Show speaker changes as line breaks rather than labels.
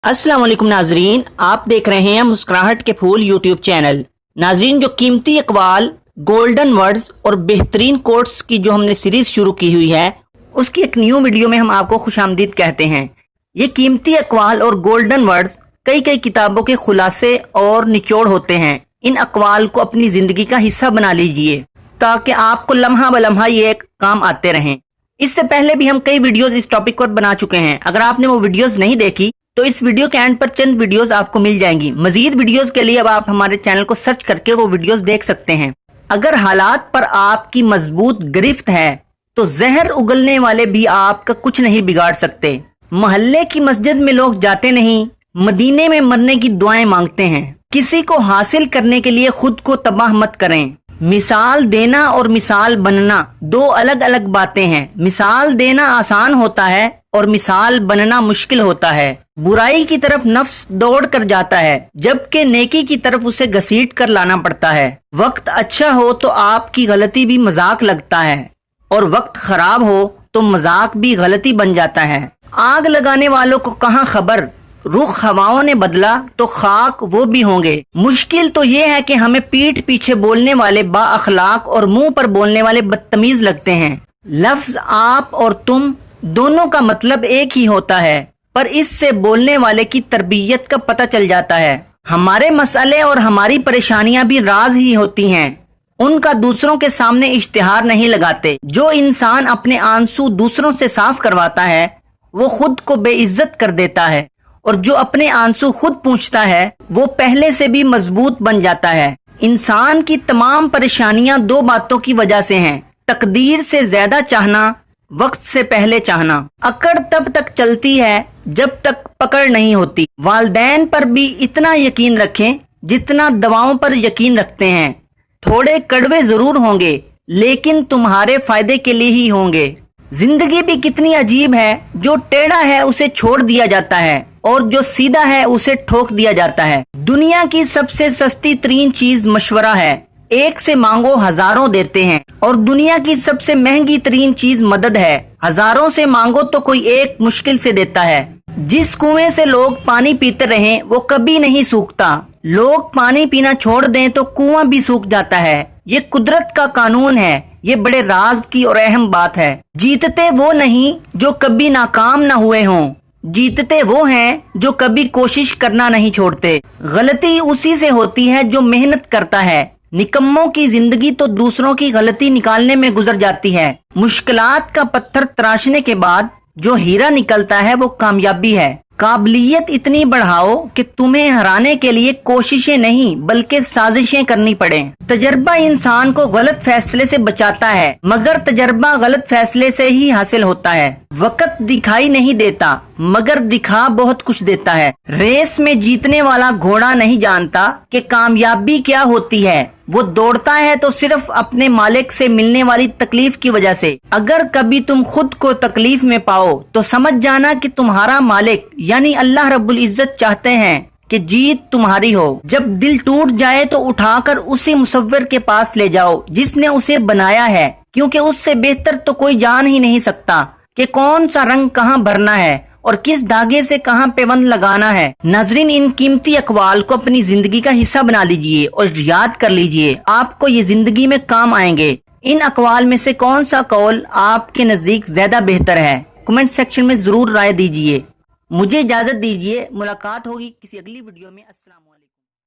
अस्सलाम वालेकुम नाजरीन, आप देख रहे हैं मुस्कुराहट के फूल यूट्यूब चैनल। नाजरीन, जो कीमती अक़वाल, गोल्डन वर्ड्स और बेहतरीन कोट्स की जो हमने सीरीज शुरू की हुई है, उसकी एक न्यू वीडियो में हम आपको खुशामदीद कहते हैं। ये कीमती अक़वाल और गोल्डन वर्ड्स कई किताबों के खुलासे और निचोड़ होते हैं। इन अक़वाल को अपनी ज़िंदगी का हिस्सा बना लीजिए ताकि आपको लम्हा ब लम्हा ये काम आते रहें। इससे पहले भी हम कई वीडियोस इस टॉपिक पर बना चुके हैं। अगर आपने वो वीडियोस नहीं देखी तो इस वीडियो के एंड पर चंद वीडियोस आपको मिल जाएंगी। मजीद वीडियोस के लिए अब आप हमारे चैनल को सर्च करके वो वीडियोस देख सकते हैं। अगर हालात पर आपकी मजबूत गिरफ्त है तो जहर उगलने वाले भी आपका कुछ नहीं बिगाड़ सकते। मोहल्ले की मस्जिद में लोग जाते नहीं, मदीने में मरने की दुआएं मांगते हैं। किसी को हासिल करने के लिए खुद को तबाह मत करें। मिसाल देना और मिसाल बनना दो अलग अलग बातें हैं। मिसाल देना आसान होता है और मिसाल बनना मुश्किल होता है। बुराई की तरफ नफ्स दौड़ कर जाता है जबकि नेकी की तरफ उसे घसीट कर लाना पड़ता है। वक्त अच्छा हो तो आपकी गलती भी मजाक लगता है और वक्त खराब हो तो मजाक भी गलती बन जाता है। आग लगाने वालों को कहाँ खबर, रुख हवाओं ने बदला तो खाक वो भी होंगे। मुश्किल तो ये है कि हमें पीठ पीछे बोलने वाले बाअखलाक और मुंह पर बोलने वाले बदतमीज लगते हैं। लफ्ज आप और तुम दोनों का मतलब एक ही होता है, पर इससे बोलने वाले की तरबियत का पता चल जाता है। हमारे मसले और हमारी परेशानियां भी राज ही होती हैं, उनका दूसरों के सामने इश्तिहार नहीं लगाते। जो इंसान अपने आंसू दूसरों से साफ करवाता है वो खुद को बेइज्जत कर देता है, और जो अपने आंसू खुद पूंछता है वो पहले से भी मजबूत बन जाता है। इंसान की तमाम परेशानियां दो बातों की वजह से हैं: तकदीर से ज्यादा चाहना, वक्त से पहले चाहना। अकड़ तब तक चलती है जब तक पकड़ नहीं होती। वालदैन पर भी इतना यकीन रखें जितना दवाओं पर यकीन रखते हैं। थोड़े कड़वे जरूर होंगे लेकिन तुम्हारे फायदे के लिए ही होंगे। जिंदगी भी कितनी अजीब है, जो टेढ़ा है उसे छोड़ दिया जाता है और जो सीधा है उसे ठोक दिया जाता है। दुनिया की सबसे सस्ती तरीन चीज मशवरा है। एक से मांगो हजारों देते हैं, और दुनिया की सबसे महंगी तरीन चीज मदद है। हजारों से मांगो तो कोई एक मुश्किल से देता है। जिस कुएं से लोग पानी पीते रहें वो कभी नहीं सूखता। लोग पानी पीना छोड़ दें तो कुआं भी सूख जाता है। ये कुदरत का कानून है। ये बड़े राज की और अहम बात है। जीतते वो नहीं जो कभी नाकाम ना हुए हों, जीतते वो हैं जो कभी कोशिश करना नहीं छोड़ते। गलती उसी से होती है जो मेहनत करता है। निकम्मों की जिंदगी तो दूसरों की गलती निकालने में गुजर जाती है। मुश्किलात का पत्थर तराशने के बाद जो हीरा निकलता है वो कामयाबी है। काबिलियत इतनी बढ़ाओ कि तुम्हें हराने के लिए कोशिशें नहीं बल्कि साजिशें करनी पड़े। तजर्बा इंसान को गलत फैसले से बचाता है, मगर तजर्बा गलत फैसले से ही हासिल होता है। वक्त दिखाई नहीं देता मगर दिखा बहुत कुछ देता है। रेस में जीतने वाला घोड़ा नहीं जानता कि कामयाबी क्या होती है। वो दौड़ता है तो सिर्फ अपने मालिक से मिलने वाली तकलीफ की वजह से। अगर कभी तुम खुद को तकलीफ में पाओ तो समझ जाना कि तुम्हारा मालिक यानी अल्लाह रब्बुल इज्जत चाहते हैं कि जीत तुम्हारी हो। जब दिल टूट जाए तो उठाकर उसी मुसव्विर के पास ले जाओ जिसने उसे बनाया है, क्योंकि उससे बेहतर तो कोई जान ही नहीं सकता कि कौन सा रंग कहाँ भरना है और किस धागे से कहाँ पेवंद लगाना है। नाजरीन, इन कीमती अक़वाल को अपनी जिंदगी का हिस्सा बना लीजिए और याद कर लीजिए, आपको ये जिंदगी में काम आएंगे। इन अक़वाल में से कौन सा कौल आपके नजदीक ज्यादा बेहतर है, कमेंट सेक्शन में जरूर राय दीजिए। मुझे इजाजत दीजिए, मुलाकात होगी किसी अगली वीडियो में। अस्सलाम वालेकुम।